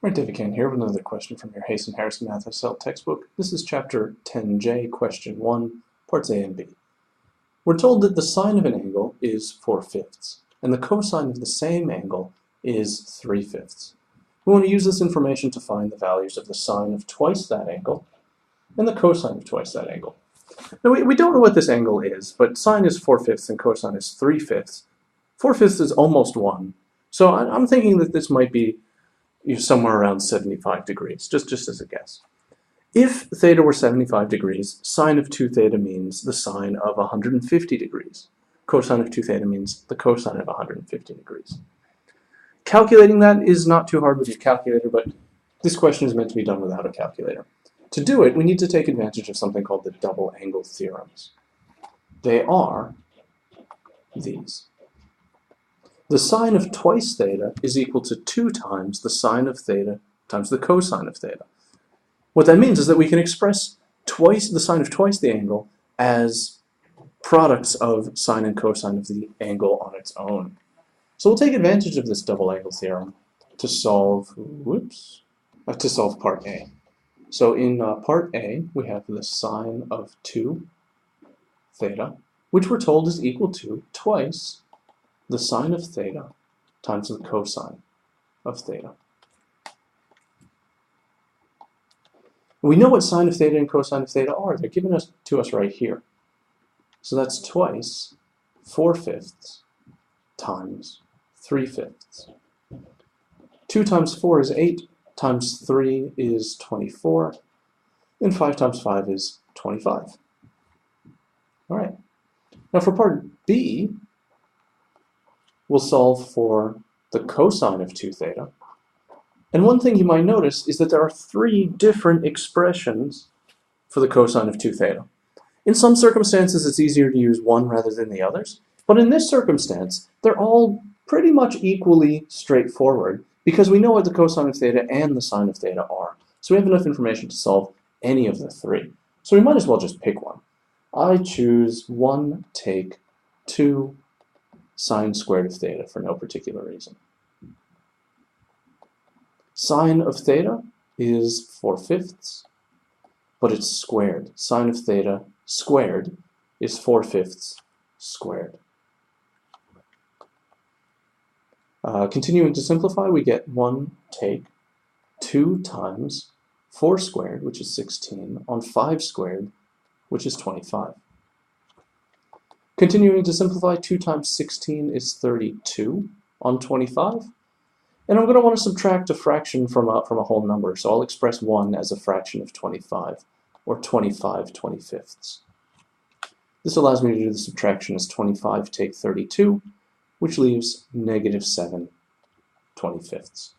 Right, David Kane here with another question from your Hayes and Harrison Math SL textbook. This is Chapter 10J, Question 1, Parts A and B. We're told that the sine of an angle is 4/5, and the cosine of the same angle is 3/5. We want to use this information to find the values of the sine of twice that angle and the cosine of twice that angle. Now, we don't know what this angle is, but sine is 4/5 and cosine is 3/5. 4/5 is almost 1, so I'm thinking that this might be somewhere around 75 degrees, just as a guess. If theta were 75 degrees, sine of 2 theta means the sine of 150 degrees. Cosine of 2 theta means the cosine of 150 degrees. Calculating that is not too hard with your calculator, but this question is meant to be done without a calculator. To do it, we need to take advantage of something called the double angle theorems. They are these. The sine of twice theta is equal to 2 times the sine of theta times the cosine of theta. What that means is that we can express the sine of twice the angle as products of sine and cosine of the angle on its own. So we'll take advantage of this double angle theorem to solve, part A. So in part A, we have the sine of 2 theta, which we're told is equal to twice the sine of theta times the cosine of theta. We know what sine of theta and cosine of theta are. They're given to us right here. So that's twice 4/5 times 3/5. 2 times 4 is 8, times 3 is 24, and 5 times 5 is 25. All right. Now for part B, we'll solve for the cosine of 2 theta. And one thing you might notice is that there are 3 different expressions for the cosine of 2 theta. In some circumstances, it's easier to use one rather than the others. But in this circumstance, they're all pretty much equally straightforward because we know what the cosine of theta and the sine of theta are. So we have enough information to solve any of the 3. So we might as well just pick one. I choose 1 take 2 sine squared of theta for no particular reason. Sine of theta is 4/5, but it's squared. Sine of theta squared is 4/5 squared. Continuing to simplify, we get 1 take 2 times 4 squared, which is 16, on 5 squared, which is 25. Continuing to simplify, 2 times 16 is 32 on 25. And I'm going to want to subtract a fraction from a whole number, so I'll express 1 as a fraction of 25, or 25 25ths. This allows me to do the subtraction as 25 take 32, which leaves -7 25ths.